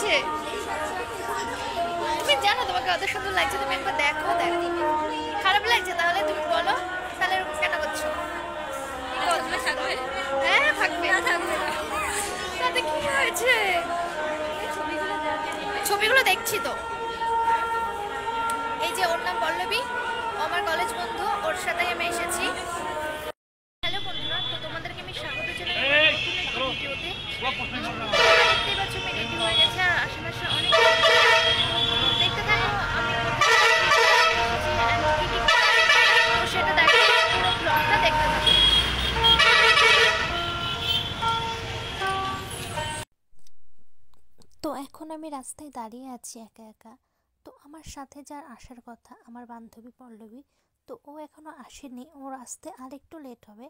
হয়েছে? তুমি জানো তোমাকে কত সুন্দর লাগছে, তুমি একবার দেখো। দেখো খারাপ লাগছে তাহলে তুমি বলো, তাহলে এরকম কেন করছো? হ্যাঁ থাকবে, তাতে কি হয়েছে? ছবিগুলো দেখছি তো। এই যে ওর নাম পল্লবী, আমার কলেজ বন্ধু, ওর সাথে আমি এসেছি। হ্যালো বন্ধুরা, তো তোমাদেরকে আমি স্বাগত জানাই ভিডিওতে। দেখতেই পাচ্ছ আমি রেডি হয়ে গেছে, আর আশেপাশে অনেক দেখতে থাকো আমি সেটা দেখো, পুরো ব্লগটা দেখতে থাকো। তো এখন আমি রাস্তায় দাঁড়িয়ে আছি একা একা। তো আমার সাথে যার আসার কথা, আমার বান্ধবী পল্লবী, তো ও এখনও আসেনি, ওর আসতে আর একটু লেট হবে।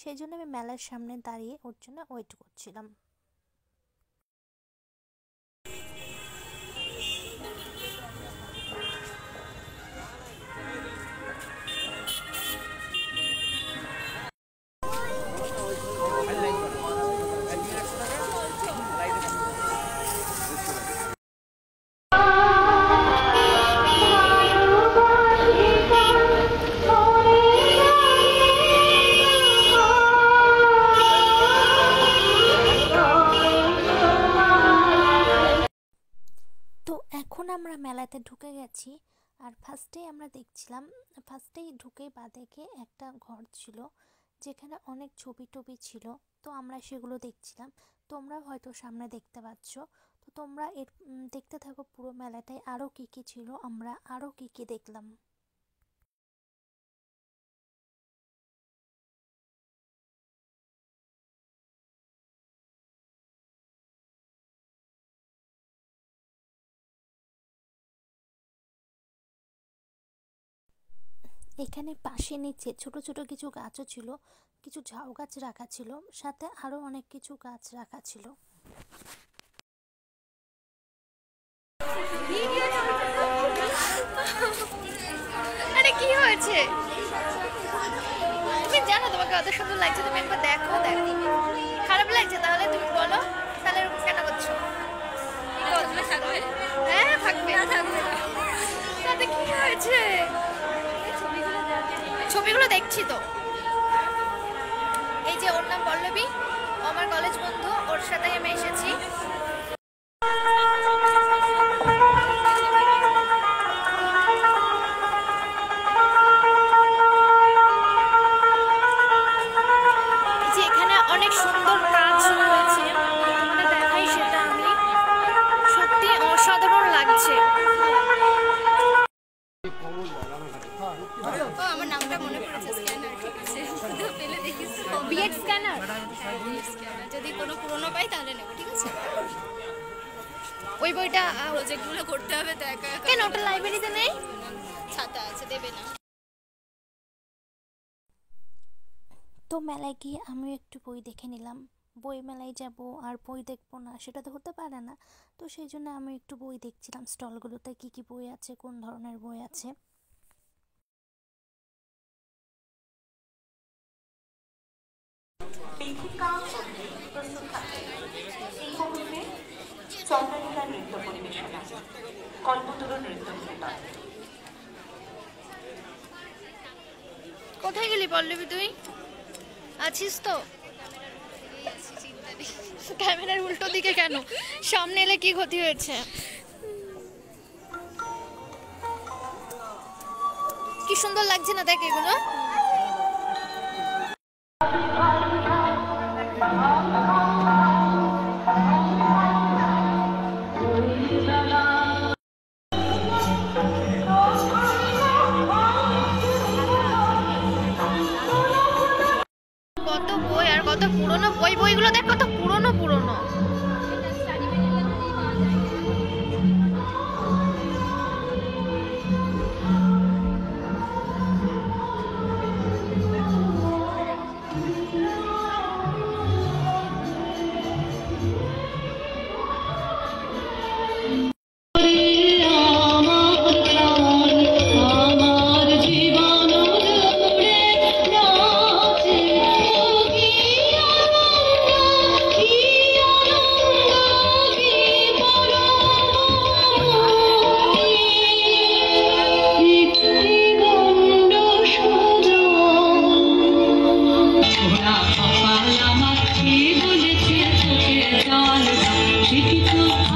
সেই জন্য আমি মেলার সামনে দাঁড়িয়ে ওর জন্য ওয়েট করছিলাম। তো এখন আমরা মেলাতে ঢুকে গেছি, আর ফার্স্টেই ঢুকেই বাঁদিকে একটা ঘর ছিল যেখানে অনেক ছবি টবি ছিল। তো আমরা সেগুলো দেখছিলাম, তোমরা হয়তো সামনে দেখতে পাচ্ছ। তো তোমরা দেখতে থাকো পুরো মেলাটায় আরও কী কী ছিল, আমরা আরও কী কী দেখলাম। এখানে পাশে নিচে ছোট ছোট কিছু গাছও ছিল, কিছু ঝাউ গাছ রাখা ছিল, সাথে আরও অনেক কিছু গাছ রাখা ছিল। আরে কি হয়েছে? তুমি জানো তোমাকে কত সুন্দর লাগছে, তুমি একবার দেখো। দেখো খারাপ লাগছে তাহলে তুমি বলো, তাহলে এরকম কেন করছো? হ্যাঁ থাকবে, তাতে কি হয়েছে? ছবিগুলো দেখছি তো। এই যে ওর নাম পল্লবী, আমার কলেজ বন্ধু, ওর সাথে আমি এসেছি। অনেক সুন্দর কাজ রয়েছে, তোমাদের দেখাই সেটা আমি, সত্যি অসাধারণ লাগছে। আমার নামটা মনে পড়েছে, স্ক্যানার, ঠিক আছে পেলে দেখিস বিএড স্ক্যানার। যদি কোনো পুরনো পাই তাহলে নেব, ঠিক আছে? ওই বইটা প্রজেক্টগুলো করতে হবে তো একা একা। কেন ওটা লাইব্রেরিতে নেই? ছাতা আছে, দেবে না। তো মেলায় গিয়ে আমিও একটু বই দেখে নিলাম। বই মেলায় যাব আর বই দেখবো না সেটা তো হতে পারে না। তো সেই জন্য আমি একটু বই দেখছিলাম, স্টলগুলোতে কী কী বই আছে, কোন ধরনের বই আছে। কোথায় গেলি পল্লবী, তুই আছিস তো? ক্যামেরার উল্টো দিকে কেন? সামনে এলে কি ক্ষতি হয়েছে? কি সুন্দর লাগছে না দেখ এগুলো। কত বই, আর কত পুরনো বই, বইগুলো দেখ কত পুরনো পুরনো। পোড়া কপাল আমার কি বলেছে তোকে জল শিক্ষিত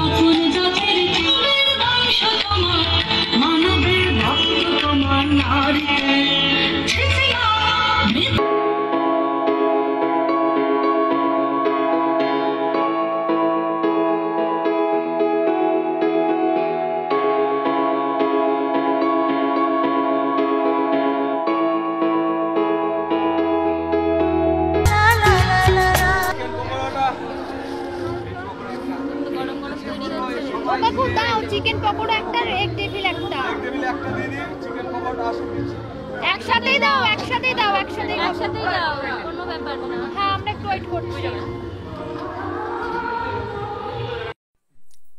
আপন জাতের কুলের বংশ তোমার মানবের ভক্ত তোমার নারীতে ছিছিয়া কাকু দাও চিকেন পকোড়া একটা এক টেবিল একটা একসাথেই দাও একসাথেই দাও একসাথেই দাও কোনো ব্যাপার না। হ্যাঁ আমরা একটু ওয়েট করছি।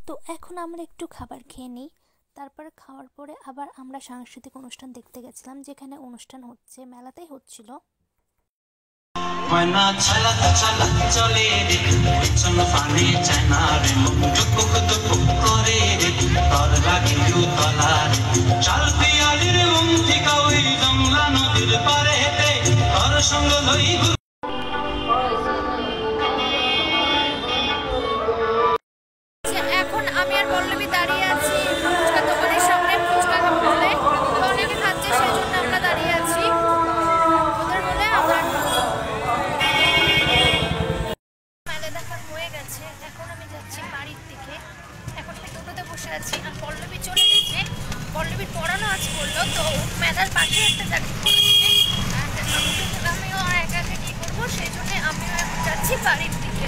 তো এখন আমরা একটু খাবার খেয়ে নিই। তারপর খাওয়ার পরে আবার আমরা সাংস্কৃতিক অনুষ্ঠান দেখতে গেছিলাম, যেখানে অনুষ্ঠান হচ্ছে, মেলাতেই হচ্ছিল। ময়না চালাতে চালাতে চলে রে পিছন পানি চায় না রে মুখ দুপুক দুপুক করে রে তোর লাগে তলার চাল পিয়ালির মন থেকে ওই জংলা নদীর পারে হেঁটে তোর সঙ্গ লই এখন আমি আর পল্লবী দাঁড়িয়ে আছি ফুচকা দোকানের সামনে, ফুচকা বলে অনেকে খাচ্ছে সেই জন্য আমরা দাঁড়িয়ে আছি ওদের বলে। আমরা মেলা দেখা হয়ে গেছে, এখন আমি যাচ্ছি বাড়ির দিকে। এখন আমি টোটোতে বসে আছি আর পল্লবী চলে গেছে, পল্লবীর পড়ানো আছে বললো, তো মেলার পাশে একটা চাকরি করেছে। আমিও একা একা কী করবো, সেই জন্য আমিও এখন যাচ্ছি বাড়ির দিকে।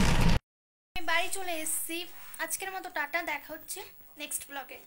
আমি বাড়ি চলে এসেছি। আজকের মতো টাটা, দেখা হচ্ছে নেক্সট ব্লগে।